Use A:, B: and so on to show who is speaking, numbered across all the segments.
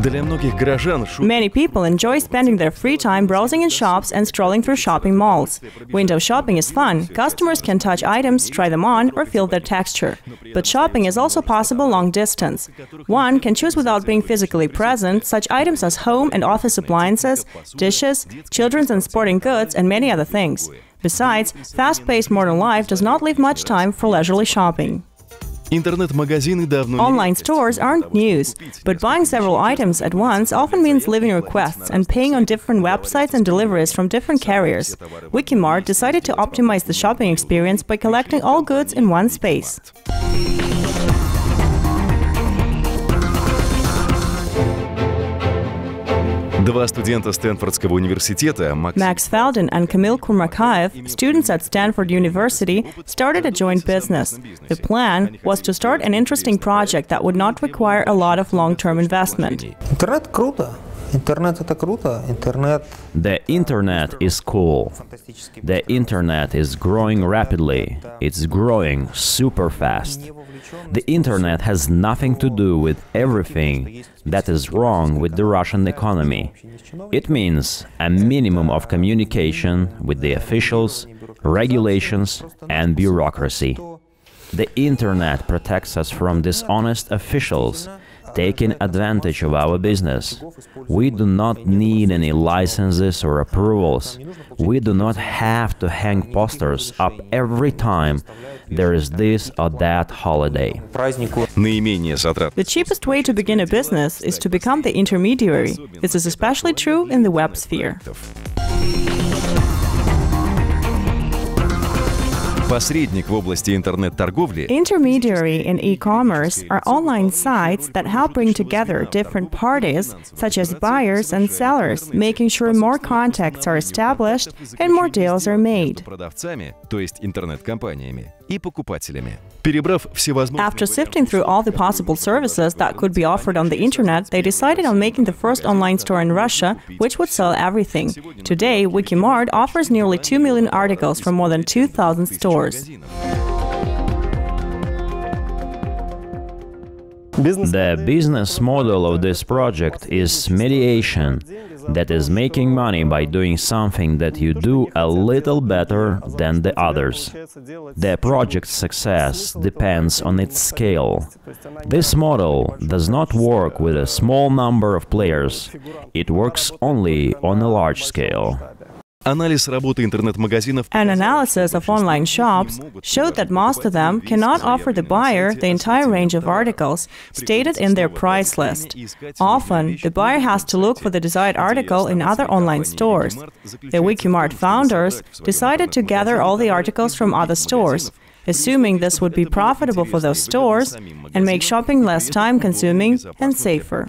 A: Many people enjoy spending their free time browsing in shops and strolling through shopping malls. Window shopping is fun. Customers can touch items, try them on, or feel their texture. But shopping is also possible long distance. One can choose without being physically present such items as home and office appliances, dishes, children's and sporting goods, and many other things. Besides, fast-paced modern life does not leave much time for leisurely shopping. Online stores aren't news, but buying several items at once often means leaving requests and paying on different websites and deliveries from different carriers. Wikimart decided to optimize the shopping experience by collecting all goods in one space.
B: Два студента Стэнфордского университета,
A: Max Faldin and Kamil Kurmakaev, students at Stanford University, started a joint business. The plan was to start an interesting project that would not require a lot of long-term investment.
C: Интернет круто. Интернет это круто. Интернет.
D: The internet is cool. The internet is growing rapidly. It's growing super fast. The internet has nothing to do with everything that is wrong with the Russian economy. It means a minimum of communication with the officials, regulations, and bureaucracy. The internet protects us from dishonest officials taking advantage of our business. We do not need any licenses or approvals. We do not have to hang posters up every time there is this or that holiday.
A: The cheapest way to begin a business is to become the intermediary. This is especially true in the web sphere. Intermediary in e-commerce are online sites that help bring together different parties, such as buyers and sellers, making sure more contacts are established and more deals are made. After sifting through all the possible services that could be offered on the internet, they decided on making the first online store in Russia, which would sell everything. Today, Wikimart offers nearly 2 million articles from more than 2,000 stores.
D: The business model of this project is mediation, that is making money by doing something that you do a little better than the others. The project's success depends on its scale. This model does not work with a small number of players, it works only on a large scale.
A: An analysis of online shops showed that most of them cannot offer the buyer the entire range of articles stated in their price list. Often, the buyer has to look for the desired article in other online stores. The Wikimart founders decided to gather all the articles from other stores, assuming this would be profitable for those stores and make shopping less time-consuming and safer.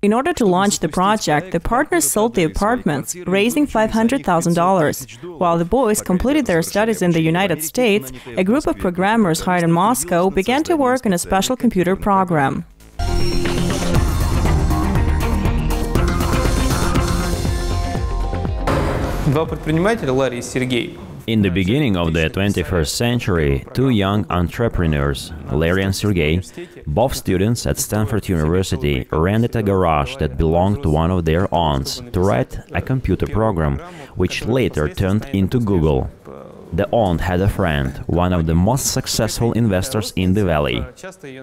A: In order to launch the project, the partners sold the apartments, raising $500,000. While the boys completed their studies in the United States, a group of programmers hired in Moscow began to work on a special computer program.
C: Два предпринимателя, Ларри и Сергей.
D: In the beginning of the 21st century, two young entrepreneurs, Larry and Sergey, both students at Stanford University, rented a garage that belonged to one of their aunts to write a computer program, which later turned into Google. The aunt had a friend, one of the most successful investors in the valley.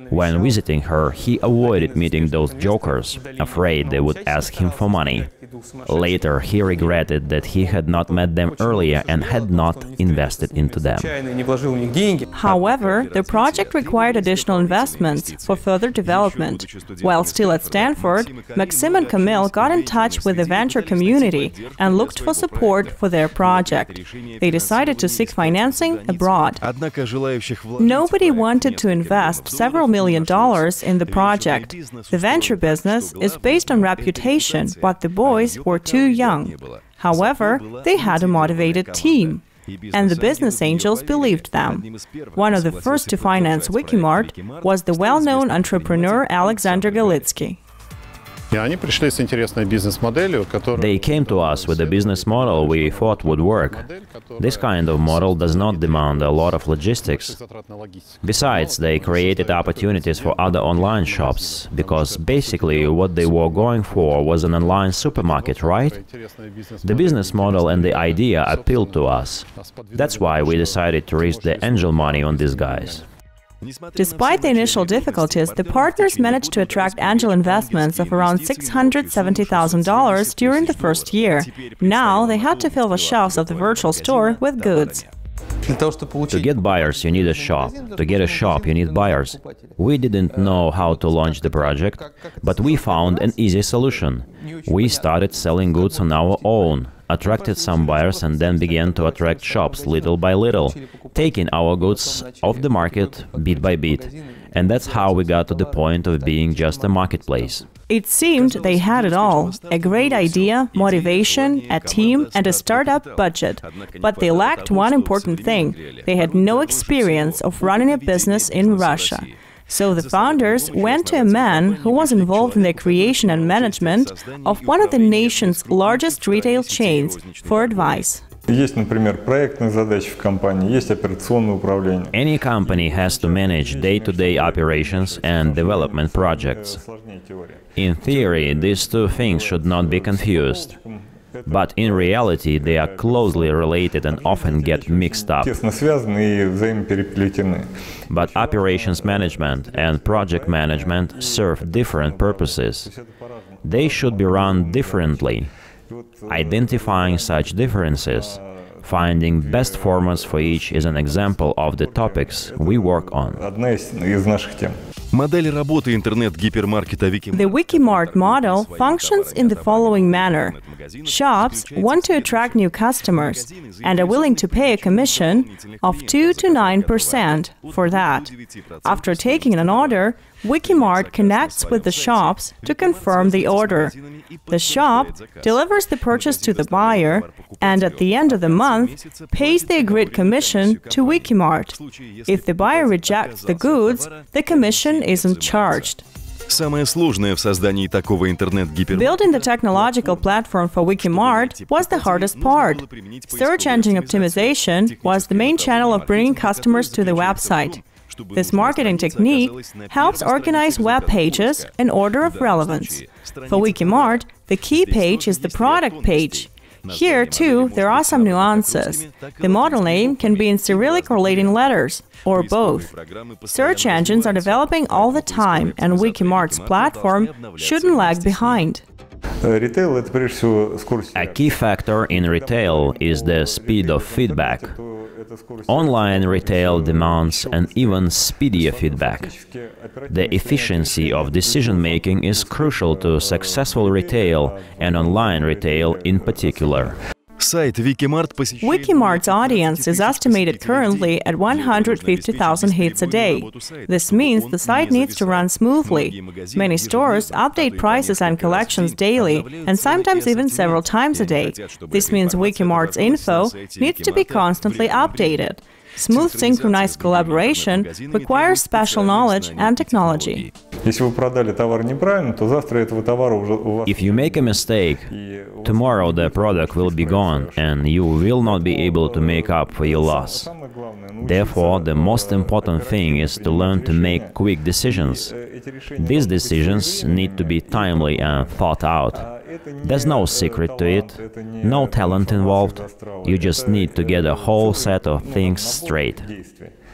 D: When visiting her, he avoided meeting those jokers, afraid they would ask him for money. Later, he regretted that he had not met them earlier and had not invested into them.
A: However, the project required additional investments for further development. While still at Stanford, Maxim and Kamil got in touch with the venture community and looked for support for their project. They decided to seek financing abroad. Nobody wanted to invest several $million in the project. The venture business is based on reputation, but the boys were too young. However, they had a motivated team, and the business angels believed them. One of the first to finance Wikimart was the well-known entrepreneur Alexander Galitsky.
D: They came to us with a business model we thought would work. This kind of model does not demand a lot of logistics. Besides, they created opportunities for other online shops, because basically what they were going for was an online supermarket, right? The business model and the idea appealed to us. That's why we decided to risk the angel money on these guys.
A: Despite the initial difficulties, the partners managed to attract angel investments of around $670,000 during the first year. Now they had to fill the shelves of the virtual store with goods.
D: To get buyers, you need a shop. To get a shop, you need buyers. We didn't know how to launch the project, but we found an easy solution. We started selling goods on our own, attracted some buyers, and then began to attract shops little by little, taking our goods off the market bit by bit. And that's how we got to the point of being just a marketplace.
A: It seemed they had it all: a great idea, motivation, a team, and a startup budget. But they lacked one important thing: they had no experience of running a business in Russia. So the founders went to a man who was involved in the creation and management of one of the nation's largest retail chains for advice.
D: Any company has to manage day-to-day operations and development projects. In theory, these two things should not be confused. But in reality, they are closely related and often get mixed up. But operations management and project management serve different purposes. They should be run differently. Identifying such differences, finding best formats for each is an example of the topics we work on.
A: The Wikimart model functions in the following manner. Shops want to attract new customers and are willing to pay a commission of 2 to 9% for that. After taking an order, Wikimart connects with the shops to confirm the order. The shop delivers the purchase to the buyer and at the end of the month pays the agreed commission to Wikimart. If the buyer rejects the goods, the commission isn't charged.
B: Building
A: the technological platform for Wikimart was the hardest part. Search engine optimization was the main channel of bringing customers to the website. This marketing technique helps organize web pages in order of relevance. For Wikimart, the key page is the product page. Here, too, there are some nuances. The model name can be in Cyrillic or Latin letters, or both. Search engines are developing all the time, and Wikimart's platform shouldn't lag behind.
D: A key factor in retail is the speed of feedback. Online retail demands an even speedier feedback. The efficiency of decision-making is crucial to successful retail and online retail in particular.
A: Wikimart's audience is estimated currently at 150,000 hits a day. This means the site needs to run smoothly. Many stores update prices and collections daily, and sometimes even several times a day. This means Wikimart's info needs to be constantly updated. Smooth synchronized collaboration requires special knowledge and technology.
D: If you make a mistake, tomorrow the product will be gone and you will not be able to make up for your loss. Therefore, the most important thing is to learn to make quick decisions. These decisions need to be timely and thought out. There's no secret to it, no talent involved. You just need to get a whole set of things straight.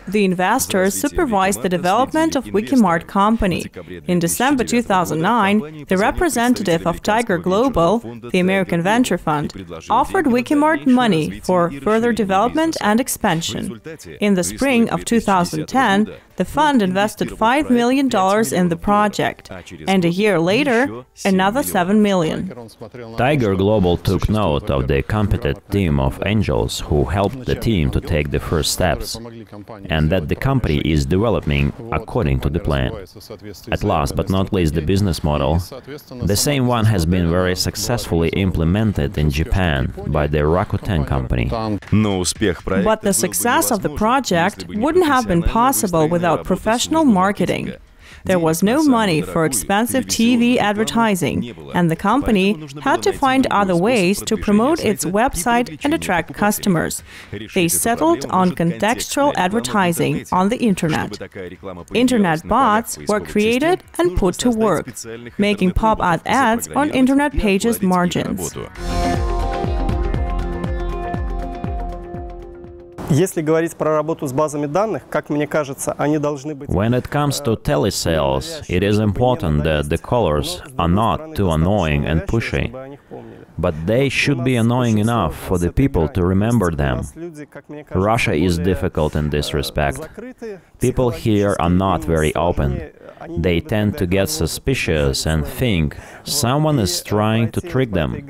A: The investors supervised the development of Wikimart company. In December 2009, the representative of Tiger Global, the American venture fund, offered Wikimart money for further development and expansion. In the spring of 2010, the fund invested $5 million in the project, and a year later, another $7 million.
D: Tiger Global took note of the competent team of angels who helped the team to take the first steps, and that the company is developing according to the plan. At last but not least, the business model. The same one has been very successfully implemented in Japan by the Rakuten company.
A: But the success of the project wouldn't have been possible without professional marketing. There was no money for expensive TV advertising, and the company had to find other ways to promote its website and attract customers. They settled on contextual advertising on the internet. Internet bots were created and put to work, making pop-up ads on internet pages' margins.
D: When it comes to telesales, it is important that the callers are not too annoying and pushy, but they should be annoying enough for the people to remember them. Russia is difficult in this respect. People here are not very open. They tend to get suspicious and think someone is trying to trick them.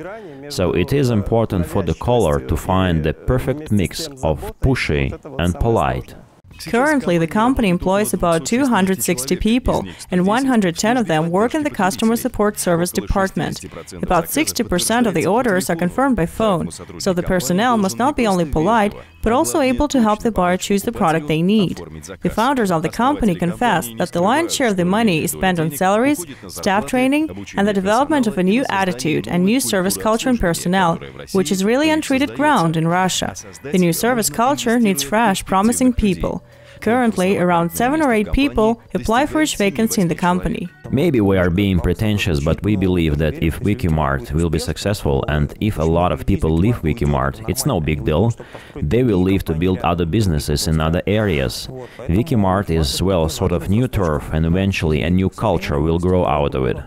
D: So it is important for the caller to find the perfect mix of pushy and polite.
A: Currently, the company employs about 260 people, and 110 of them work in the customer support service department. About 60% of the orders are confirmed by phone, so the personnel must not be only polite, but also able to help the buyer choose the product they need. The founders of the company confess that the lion's share of the money is spent on salaries, staff training, and the development of a new attitude and new service culture in personnel, which is really untreated ground in Russia. The new service culture needs fresh, promising people. Currently, around 7 or 8 people apply for each vacancy in the company.
D: Maybe we are being pretentious, but we believe that if Wikimart will be successful and if a lot of people leave Wikimart, it's no big deal. They will leave to build other businesses in other areas. Wikimart is, well, sort of new turf, and eventually a new culture will grow out of it.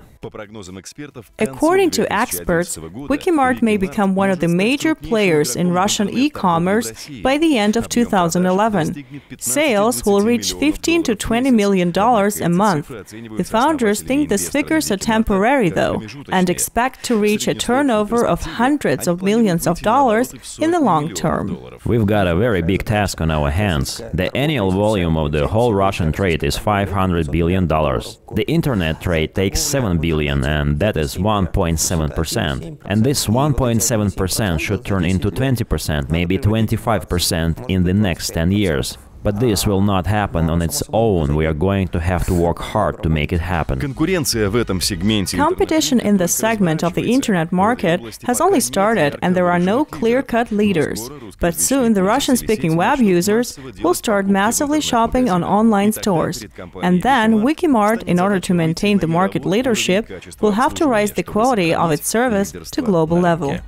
A: According to experts, Wikimart may become one of the major players in Russian e-commerce by the end of 2011. Sales will reach $15 to $20 million a month. The founders think these figures are temporary, though, and expect to reach a turnover of hundreds of millions of dollars in the long term.
D: We've got a very big task on our hands. The annual volume of the whole Russian trade is $500 billion. The internet trade takes $7 billion, and that is 1.7%. And this 1.7% should turn into 20%, maybe 25% in the next 10 years. But this will not happen on its own. We are going to have to work hard to make it happen.
A: Competition in this segment of the internet market has only started, and there are no clear-cut leaders. But soon the Russian-speaking web users will start massively shopping on online stores. And then Wikimart, in order to maintain the market leadership, will have to raise the quality of its service to global level.